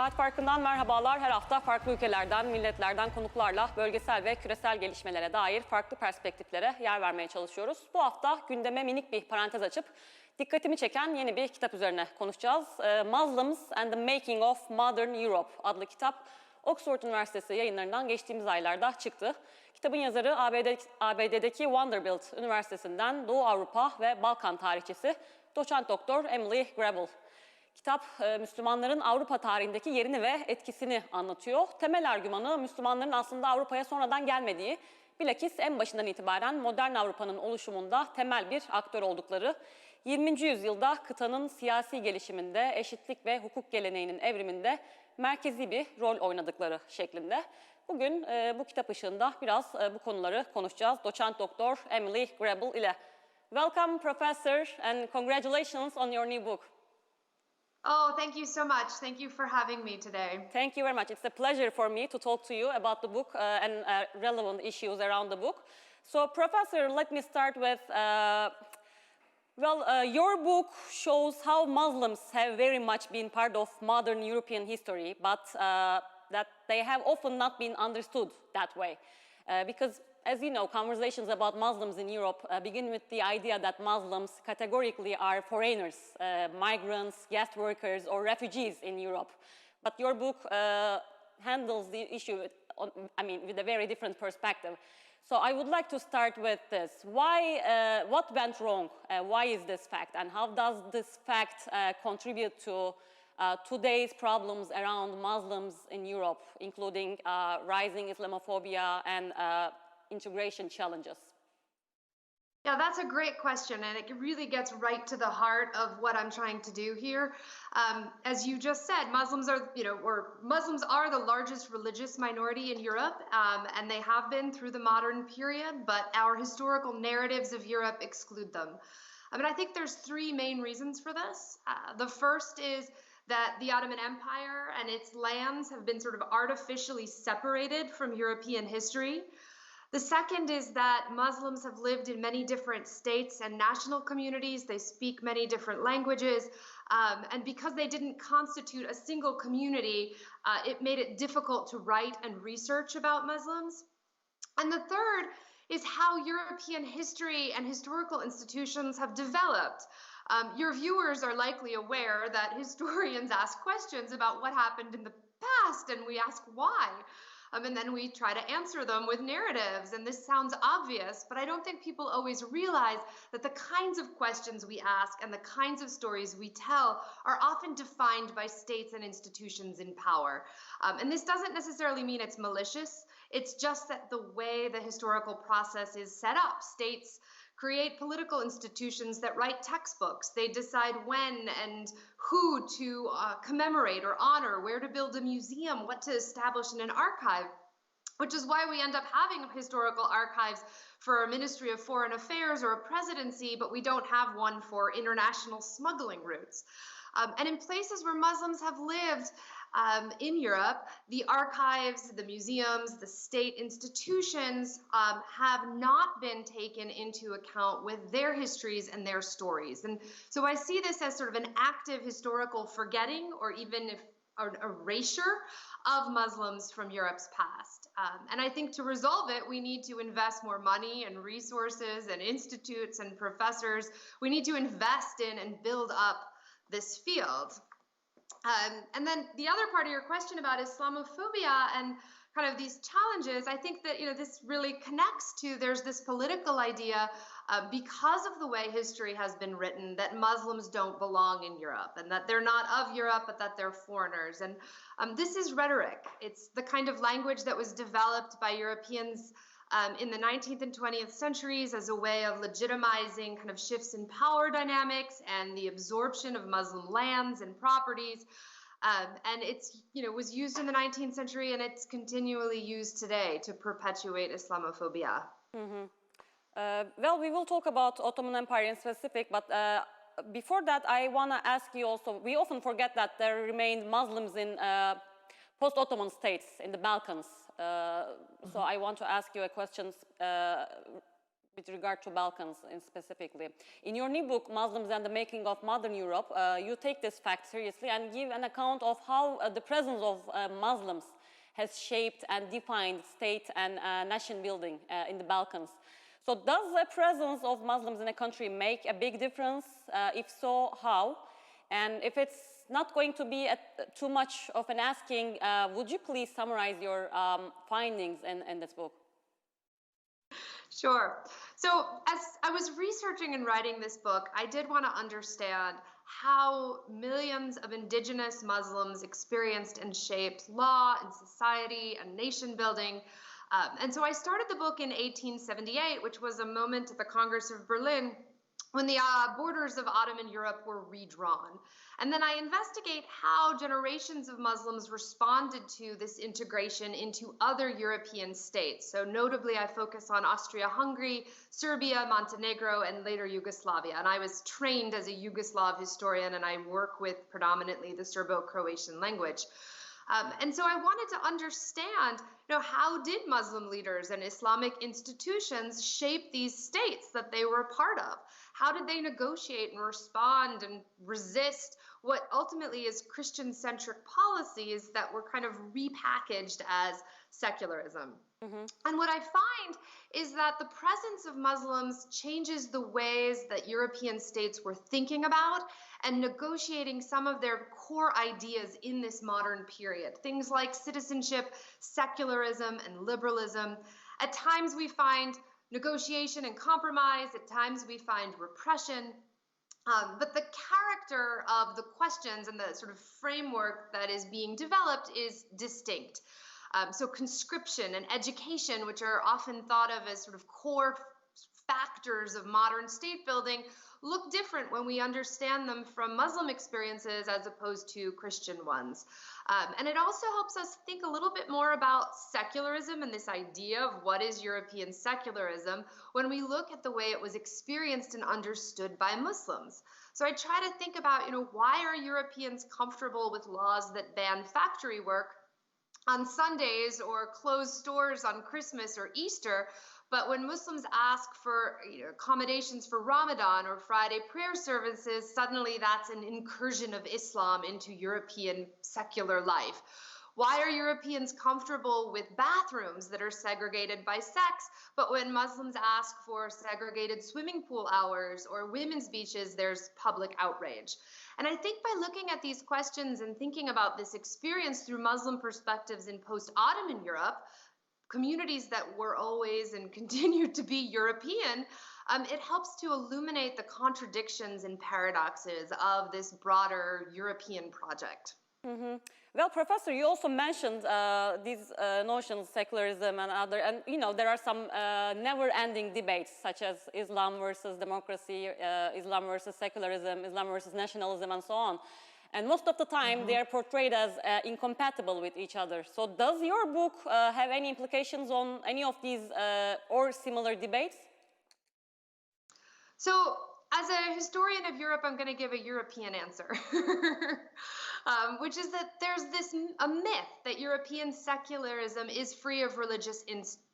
Saat Farkı'ndan merhabalar. Her hafta farklı ülkelerden, milletlerden konuklarla bölgesel ve küresel gelişmelere dair farklı perspektiflere yer vermeye çalışıyoruz. Bu hafta gündeme minik bir parantez açıp dikkatimi çeken yeni bir kitap üzerine konuşacağız. Muslims and the Making of Modern Europe adlı kitap Oxford Üniversitesi yayınlarından geçtiğimiz aylarda çıktı. Kitabın yazarı ABD'deki Vanderbilt Üniversitesi'nden Doğu Avrupa ve Balkan tarihçisi doçent doktor Emily Greble. Kitap Müslümanların Avrupa tarihindeki yerini ve etkisini anlatıyor. Temel argümanı Müslümanların aslında Avrupa'ya sonradan gelmediği, bilakis en başından itibaren modern Avrupa'nın oluşumunda temel bir aktör oldukları, 20. yüzyılda kıtanın siyasi gelişiminde, eşitlik ve hukuk geleneğinin evriminde merkezi bir rol oynadıkları şeklinde. Bugün bu kitap ışığında biraz bu konuları konuşacağız. Doçent doktor Emily Greble ile. Welcome Professor and congratulations on your new book. Oh, thank you so much. Thank you for having me today. Thank you very much. It's a pleasure for me to talk to you about the book and relevant issues around the book. So, Professor, let me start with, your book shows how Muslims have very much been part of modern European history, but that they have often not been understood that way. Because, as you know, conversations about Muslims in Europe begin with the idea that Muslims categorically are foreigners, migrants, guest workers, or refugees in Europe. But your book handles the issue, with a very different perspective. So I would like to start with this. Why, what went wrong? Why is this fact? And how does this fact contribute to today's problems around Muslims in Europe, including rising Islamophobia and integration challenges? Yeah, that's a great question, and it really gets right to the heart of what I'm trying to do here. As you just said, Muslims are the largest religious minority in Europe, and they have been through the modern period, but our historical narratives of Europe exclude them. I think there's three main reasons for this. The first is that the Ottoman Empire and its lands have been sort of artificially separated from European history. The second is that Muslims have lived in many different states and national communities. They speak many different languages. And because they didn't constitute a single community, it made it difficult to write and research about Muslims. And the third is how European history and historical institutions have developed. Your viewers are likely aware that historians ask questions about what happened in the past, and we ask why. And then we try to answer them with narratives. And this sounds obvious, but I don't think people always realize that the kinds of questions we ask and the kinds of stories we tell are often defined by states and institutions in power. And this doesn't necessarily mean it's malicious. It's just that the way the historical process is set up, states create political institutions that write textbooks. They decide when and who to commemorate or honor, where to build a museum, what to establish in an archive, which is why we end up having historical archives for a Ministry of Foreign Affairs or a presidency, but we don't have one for international smuggling routes. And in places where Muslims have lived, in Europe, the archives, the museums, the state institutions have not been taken into account with their histories and their stories. And so I see this as sort of an active historical forgetting or even an erasure of Muslims from Europe's past. And I think to resolve it, we need to invest more money and resources and institutes and professors. We need to invest in and build up this field. And then the other part of your question about Islamophobia and kind of these challenges, I think that this really connects to there's this political idea because of the way history has been written that Muslims don't belong in Europe and that they're not of Europe but that they're foreigners. And this is rhetoric. It's the kind of language that was developed by Europeans in the 19th and 20th centuries as a way of legitimizing kind of shifts in power dynamics and the absorption of Muslim lands and properties. And it's, was used in the 19th century and it's continually used today to perpetuate Islamophobia. Mm-hmm. Well, we will talk about Ottoman Empire in specific, but before that, I want to ask you also, we often forget that there remained Muslims in post-Ottoman states in the Balkans. So I want to ask you a question with regard to Balkans specifically. In your new book, Muslims and the Making of Modern Europe, you take this fact seriously and give an account of how the presence of Muslims has shaped and defined state and nation building in the Balkans. So does the presence of Muslims in a country make a big difference? If so, how? And if it's not going to be too much of an asking, would you please summarize your findings in this book? Sure. So as I was researching and writing this book, I did want to understand how millions of indigenous Muslims experienced and shaped law and society and nation building. And so I started the book in 1878, which was a moment at the Congress of Berlin when the borders of Ottoman Europe were redrawn. And then I investigate how generations of Muslims responded to this integration into other European states. So notably, I focus on Austria-Hungary, Serbia, Montenegro, and later Yugoslavia. And I was trained as a Yugoslav historian, and I work with predominantly the Serbo-Croatian language. And so I wanted to understand, how did Muslim leaders and Islamic institutions shape these states that they were a part of? How did they negotiate and respond and resist what ultimately is Christian-centric policies that were kind of repackaged as secularism? Mm-hmm. And what I find is that the presence of Muslims changes the ways that European states were thinking about and negotiating some of their core ideas in this modern period. Things like citizenship, secularism, and liberalism. At times we find negotiation and compromise. At times we find repression. But the character of the questions and the sort of framework that is being developed is distinct. So conscription and education, which are often thought of as sort of core factors of modern state building, look different when we understand them from Muslim experiences as opposed to Christian ones. And it also helps us think a little bit more about secularism and this idea of what is European secularism when we look at the way it was experienced and understood by Muslims. So I try to think about, why are Europeans comfortable with laws that ban factory work on Sundays or close stores on Christmas or Easter, but when Muslims ask for accommodations for Ramadan or Friday prayer services, suddenly that's an incursion of Islam into European secular life. Why are Europeans comfortable with bathrooms that are segregated by sex, but when Muslims ask for segregated swimming pool hours or women's beaches, there's public outrage? And I think by looking at these questions and thinking about this experience through Muslim perspectives in post-Ottoman Europe, communities that were always and continue to be European, it helps to illuminate the contradictions and paradoxes of this broader European project. Mm-hmm. Well, Professor, you also mentioned these notions, secularism and other, and there are some never-ending debates such as Islam versus democracy, Islam versus secularism, Islam versus nationalism, and so on. And most of the time, they are portrayed as incompatible with each other. So does your book have any implications on any of these or similar debates? So as a historian of Europe, I'm going to give a European answer, which is that there's a myth that European secularism is free of religious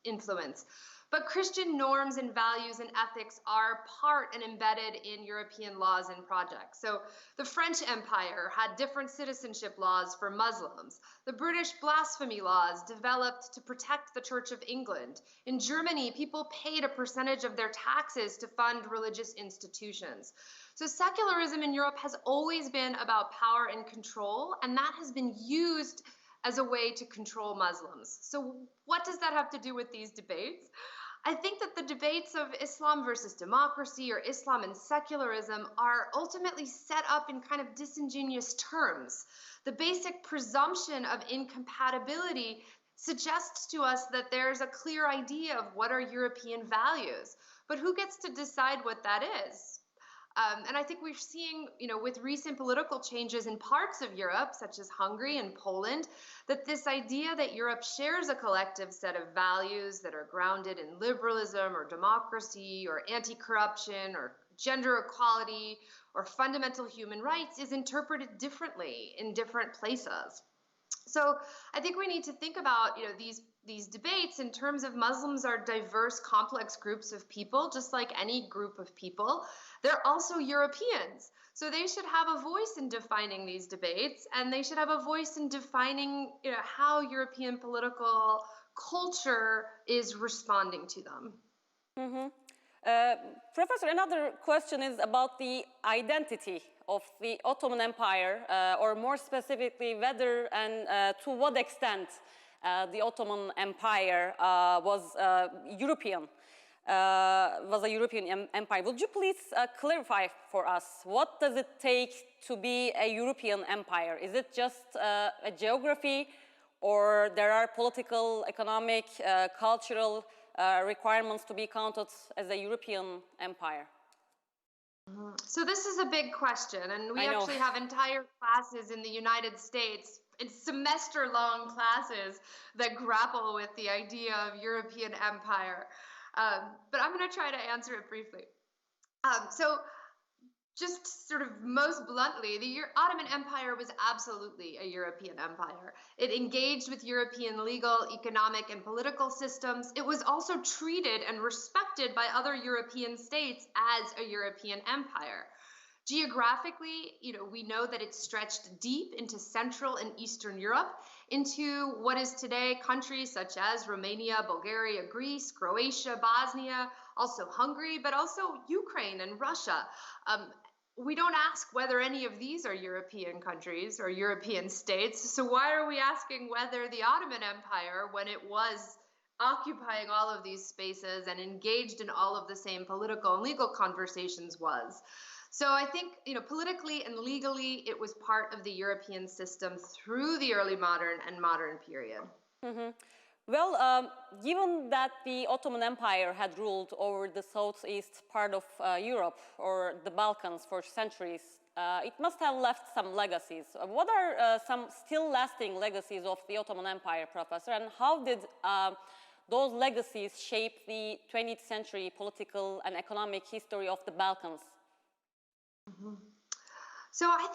influence. But Christian norms and values and ethics are part and embedded in European laws and projects. So the French Empire had different citizenship laws for Muslims. The British blasphemy laws developed to protect the Church of England. In Germany, people paid a percentage of their taxes to fund religious institutions. So secularism in Europe has always been about power and control, and that has been used as a way to control Muslims. So what does that have to do with these debates? I think that the debates of Islam versus democracy or Islam and secularism are ultimately set up in kind of disingenuous terms. The basic presumption of incompatibility suggests to us that there's a clear idea of what are European values, but who gets to decide what that is? And I think we're seeing, with recent political changes in parts of Europe, such as Hungary and Poland, that this idea that Europe shares a collective set of values that are grounded in liberalism or democracy or anti-corruption or gender equality or fundamental human rights is interpreted differently in different places. So I think we need to think about, these these debates in terms of Muslims are diverse, complex groups of people, just like any group of people. They're also Europeans. So they should have a voice in defining these debates, and they should have a voice in defining, how European political culture is responding to them. Professor, another question is about the identity of the Ottoman Empire, or more specifically, whether and to what extent the Ottoman Empire was European. Was a European empire. Would you please clarify for us, what does it take to be a European empire? Is it just a geography, or there are political, economic, cultural requirements to be counted as a European empire? So this is a big question, and we actually have entire classes in the United States. It's semester-long classes that grapple with the idea of European empire. But I'm going to try to answer it briefly. So just sort of most bluntly, the Ottoman Empire was absolutely a European empire. It engaged with European legal, economic, and political systems. It was also treated and respected by other European states as a European empire. Geographically, we know that it stretched deep into Central and Eastern Europe, into what is today countries such as Romania, Bulgaria, Greece, Croatia, Bosnia, also Hungary, but also Ukraine and Russia. We don't ask whether any of these are European countries or European states, so why are we asking whether the Ottoman Empire, when it was occupying all of these spaces and engaged in all of the same political and legal conversations, was? So I think, politically and legally, it was part of the European system through the early modern and modern period. Well, given that the Ottoman Empire had ruled over the southeast part of Europe, or the Balkans, for centuries, it must have left some legacies. What are some still lasting legacies of the Ottoman Empire, Professor, and how did those legacies shape the 20th century political and economic history of the Balkans? So I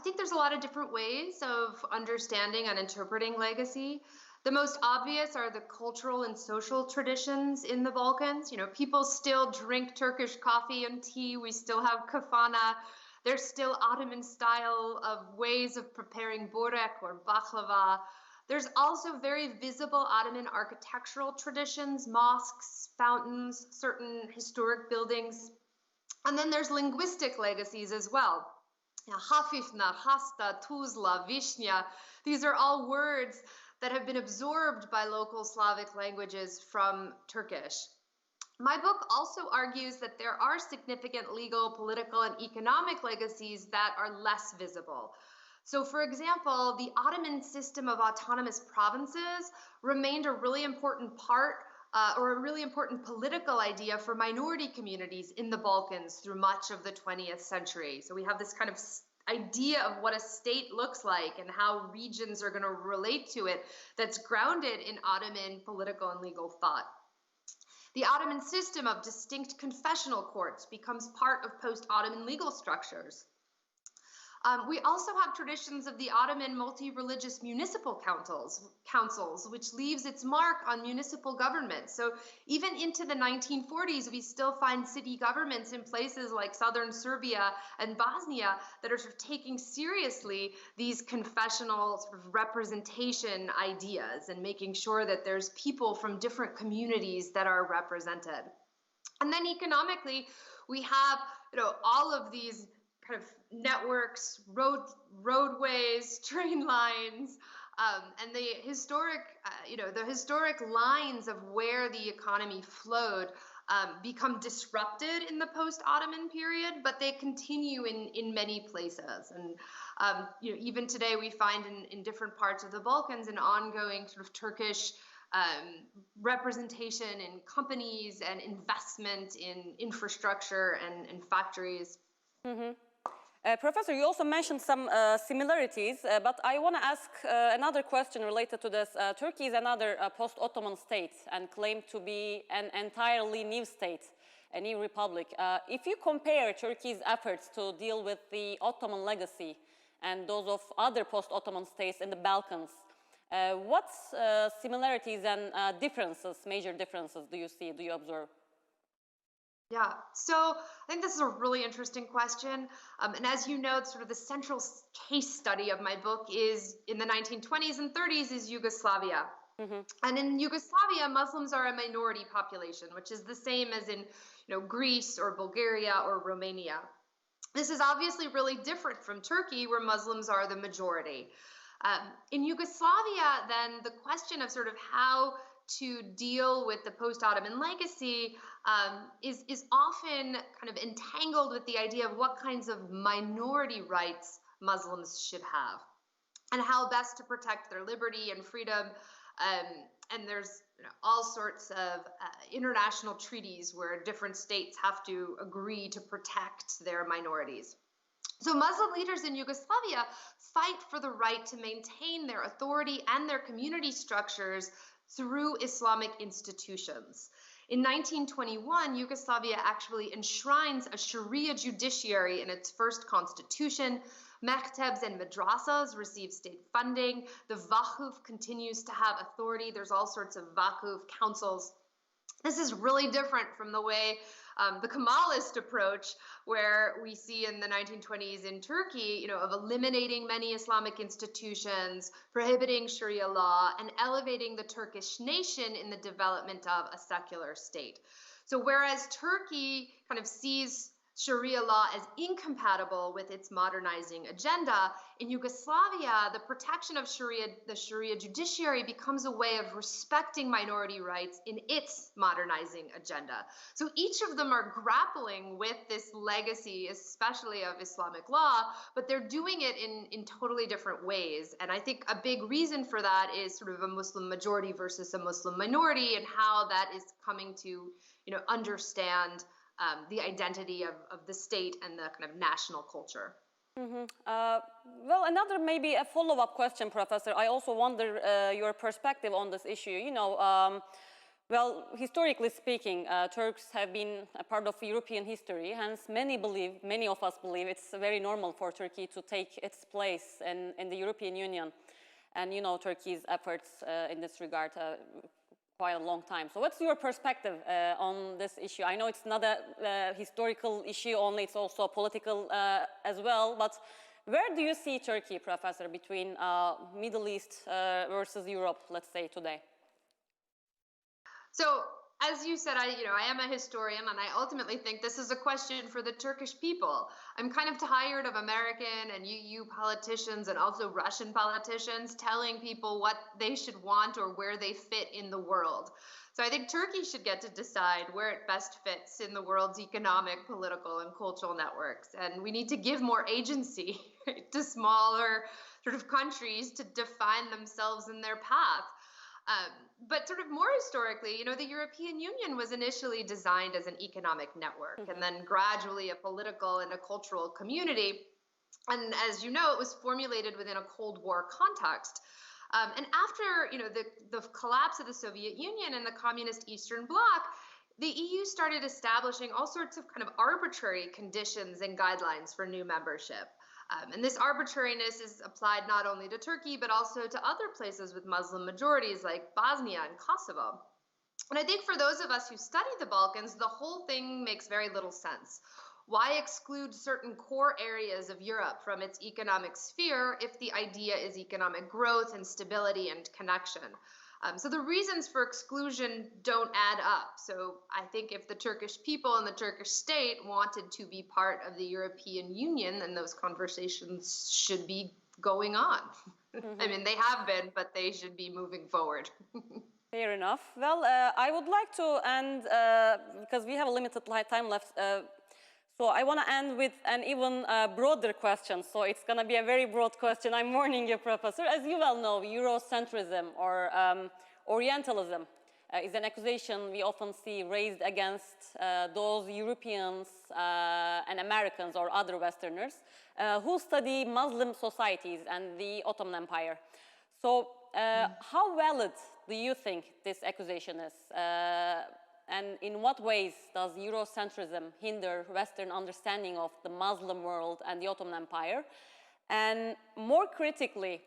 think there's a lot of different ways of understanding and interpreting legacy. The most obvious are the cultural and social traditions in the Balkans. People still drink Turkish coffee and tea. We still have kafana. There's still Ottoman style of ways of preparing burek or baklava. There's also very visible Ottoman architectural traditions, mosques, fountains, certain historic buildings. And then there's linguistic legacies as well. Hafifna, hasta, tuzla, vishnya. These are all words that have been absorbed by local Slavic languages from Turkish. My book also argues that there are significant legal, political, and economic legacies that are less visible. So, for example, the Ottoman system of autonomous provinces remained a really important part or a really important political idea for minority communities in the Balkans through much of the 20th century. So we have this kind of idea of what a state looks like and how regions are going to relate to it that's grounded in Ottoman political and legal thought. The Ottoman system of distinct confessional courts becomes part of post-Ottoman legal structures. We also have traditions of the Ottoman multi-religious municipal councils, which leaves its mark on municipal government. So even into the 1940s, we still find city governments in places like southern Serbia and Bosnia that are sort of taking seriously these confessional sort of representation ideas and making sure that there's people from different communities that are represented. And then economically, we have all of these kind of networks, roadways, train lines, and the historic lines of where the economy flowed become disrupted in the post-Ottoman period, but they continue in many places. And even today, we find in different parts of the Balkans an ongoing sort of Turkish representation in companies and investment in infrastructure and factories. Professor, you also mentioned some similarities, but I want to ask another question related to this. Turkey is another post-Ottoman state and claimed to be an entirely new state, a new republic. If you compare Turkey's efforts to deal with the Ottoman legacy and those of other post-Ottoman states in the Balkans, What similarities and differences, major differences do you see, do you observe? Yeah, so I think this is a really interesting question. And as you know, sort of the central case study of my book is in the 1920s and 30s is Yugoslavia. And in Yugoslavia, Muslims are a minority population, which is the same as in Greece or Bulgaria or Romania. This is obviously really different from Turkey, where Muslims are the majority. In Yugoslavia, then, the question of sort of how to deal with the post-Ottoman legacy is often kind of entangled with the idea of what kinds of minority rights Muslims should have and how best to protect their liberty and freedom. And there's all sorts of international treaties where different states have to agree to protect their minorities. So Muslim leaders in Yugoslavia fight for the right to maintain their authority and their community structures through Islamic institutions. In 1921, Yugoslavia actually enshrines a Sharia judiciary in its first constitution. Mektebs and madrasas receive state funding. The Vakuf continues to have authority. There's all sorts of Vakuf councils. This is really different from the way the Kemalist approach, where we see in the 1920s in Turkey, of eliminating many Islamic institutions, prohibiting Sharia law, and elevating the Turkish nation in the development of a secular state. So whereas Turkey kind of sees Sharia law as incompatible with its modernizing agenda, in Yugoslavia, the protection of the Sharia judiciary becomes a way of respecting minority rights in its modernizing agenda. So each of them are grappling with this legacy, especially of Islamic law, but they're doing it in totally different ways. And I think a big reason for that is sort of a Muslim majority versus a Muslim minority, and how that is coming to, understand the identity of the state and the kind of national culture. Well, another maybe a follow-up question, Professor. I also wonder your perspective on this issue. Well, historically speaking, Turks have been a part of European history. Hence, many of us believe it's very normal for Turkey to take its place in the European Union. And Turkey's efforts in this regard quite a long time. So what's your perspective on this issue? I know it's not a historical issue only, it's also political as well, but where do you see Turkey, Professor, between Middle East versus Europe, let's say, today? So, as you said, I am a historian, and I ultimately think this is a question for the Turkish people. I'm kind of tired of American and EU politicians and also Russian politicians telling people what they should want or where they fit in the world. So I think Turkey should get to decide where it best fits in the world's economic, political, and cultural networks. And we need to give more agency to smaller sort of countries to define themselves in their path. But sort of more historically, the European Union was initially designed as an economic network, and then gradually a political and a cultural community. And as you know, it was formulated within a Cold War context. And after, the collapse of the Soviet Union and the communist Eastern Bloc, the EU started establishing all sorts of kind of arbitrary conditions and guidelines for new membership. And this arbitrariness is applied not only to Turkey, but also to other places with Muslim majorities like Bosnia and Kosovo. And I think for those of us who study the Balkans, the whole thing makes very little sense. Why exclude certain core areas of Europe from its economic sphere if the idea is economic growth and stability and connection? So the reasons for exclusion don't add up. So I think if the Turkish people and the Turkish state wanted to be part of the European Union, then those conversations should be going on. I mean, they have been, but they should be moving forward. Fair enough. Well, I would like to end, because we have a limited time left, so I want to end with an even broader question. So it's going to be a very broad question. I'm warning you, Professor. As you well know, Eurocentrism or Orientalism is an accusation we often see raised against those Europeans and Americans or other Westerners who study Muslim societies and the Ottoman Empire. So how valid do you think this accusation is? And in what ways does Eurocentrism hinder Western understanding of the Muslim world and the Ottoman Empire? And more critically,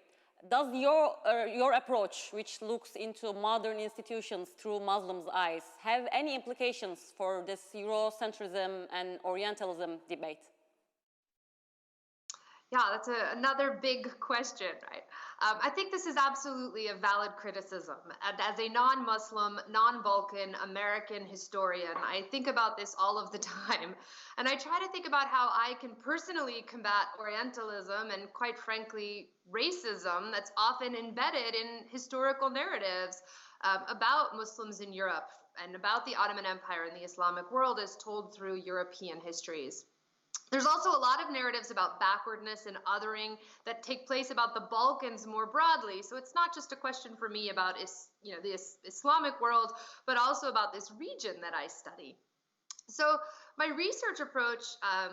Does your approach, which looks into modern institutions through Muslims' eyes, have any implications for this Eurocentrism and Orientalism debate? Yeah, that's another big question, right? I think this is absolutely a valid criticism. And as a non-Muslim, non-Balkan American historian, I think about this all of the time. And I try to think about how I can personally combat Orientalism and, quite frankly, racism that's often embedded in historical narratives about Muslims in Europe and about the Ottoman Empire and the Islamic world as told through European histories. There's also a lot of narratives about backwardness and othering that take place about the Balkans more broadly. So it's not just a question for me about the Islamic world, but also about this region that I study. So my research approach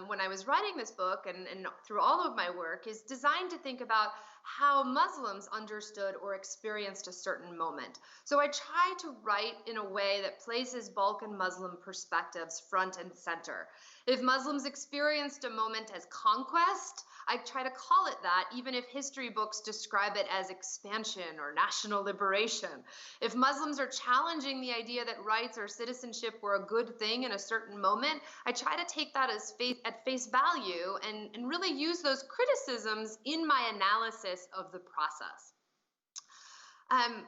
when I was writing this book and through all of my work is designed to think about how Muslims understood or experienced a certain moment. So I try to write in a way that places Balkan Muslim perspectives front and center. If Muslims experienced a moment as conquest, I try to call it that, even if history books describe it as expansion or national liberation. If Muslims are challenging the idea that rights or citizenship were a good thing in a certain moment, I try to take that as at face value and really use those criticisms in my analysis of the process.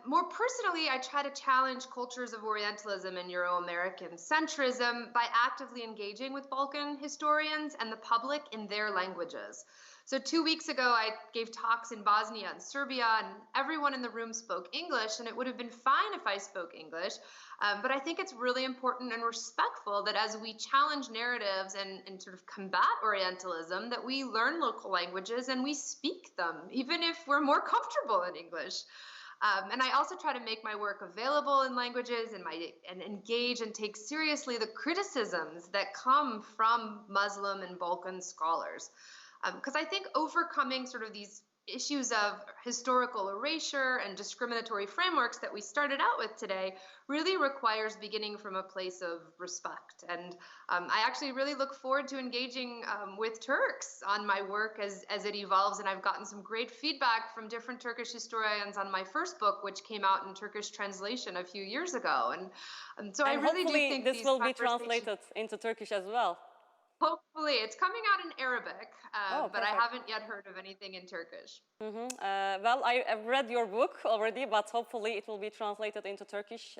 More personally, I try to challenge cultures of Orientalism and Euro-American centrism by actively engaging with Balkan historians and the public in their languages. So 2 weeks ago, I gave talks in Bosnia and Serbia, and everyone in the room spoke English, and it would have been fine if I spoke English. But I think it's really important and respectful that as we challenge narratives and sort of combat Orientalism, that we learn local languages and we speak them, even if we're more comfortable in English. And I also try to make my work available in languages and engage and take seriously the criticisms that come from Muslim and Balkan scholars. Because I think overcoming sort of these issues of historical erasure and discriminatory frameworks that we started out with today really requires beginning from a place of respect. And I actually really look forward to engaging with Turks on my work as it evolves. And I've gotten some great feedback from different Turkish historians on my first book, which came out in Turkish translation a few years ago. And so I really do think this will be translated into Turkish as well. Hopefully. It's coming out in Arabic, but I haven't yet heard of anything in Turkish. Well, I've read your book already, but hopefully it will be translated into Turkish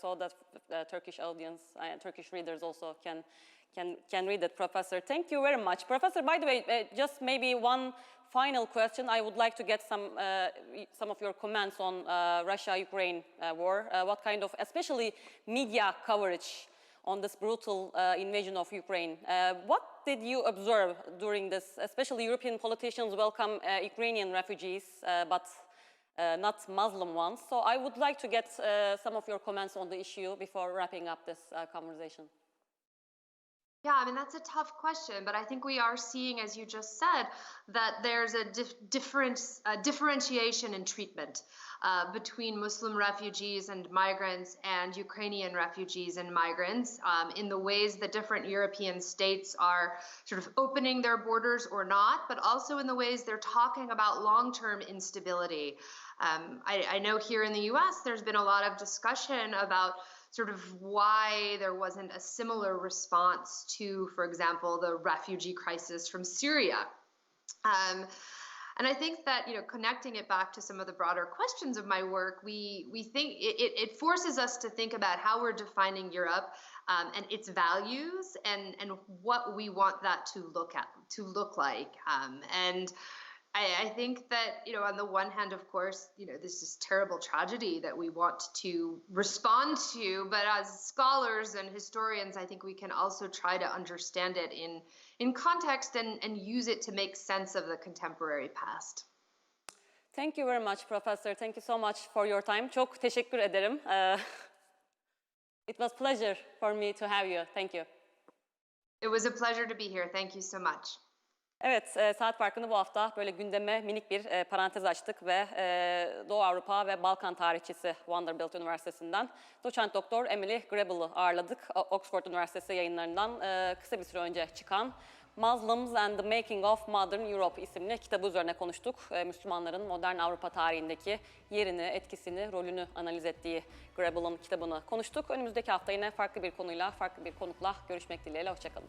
so that the Turkish audience and Turkish readers also can read it, Professor. Thank you very much. Professor, by the way, just maybe one final question. I would like to get some of your comments on Russia-Ukraine war. What kind of, especially media coverage on this brutal invasion of Ukraine. What did you observe during this, especially European politicians welcome Ukrainian refugees, but not Muslim ones. So I would like to get some of your comments on the issue before wrapping up this conversation. Yeah, I mean, that's a tough question, but I think we are seeing, as you just said, that there's a differentiation in treatment between Muslim refugees and migrants and Ukrainian refugees and migrants in the ways that different European states are sort of opening their borders or not, but also in the ways they're talking about long-term instability. I know here in the US, there's been a lot of discussion about sort of why there wasn't a similar response to, for example, the refugee crisis from Syria. And I think that, connecting it back to some of the broader questions of my work, we think it forces us to think about how we're defining Europe and its values and what we want that to look like. And I think that, on the one hand, of course, this is terrible tragedy that we want to respond to, but as scholars and historians, I think we can also try to understand it in context and use it to make sense of the contemporary past. Thank you very much, Professor. Thank you so much for your time. Çok teşekkür ederim. It was a pleasure for me to have you. Thank you. It was a pleasure to be here. Thank you so much. Evet, Saat Farkı'nda bu hafta böyle gündeme minik bir parantez açtık ve Doğu Avrupa ve Balkan tarihçisi Vanderbilt Üniversitesi'nden doçent doktor Emily Greble'ı ağırladık. Oxford Üniversitesi yayınlarından kısa bir süre önce çıkan Muslims and the Making of Modern Europe isimli kitabı üzerine konuştuk. Müslümanların modern Avrupa tarihindeki yerini, etkisini, rolünü analiz ettiği Greble'ın kitabını konuştuk. Önümüzdeki hafta yine farklı bir konuyla, farklı bir konukla görüşmek dileğiyle. Hoşçakalın.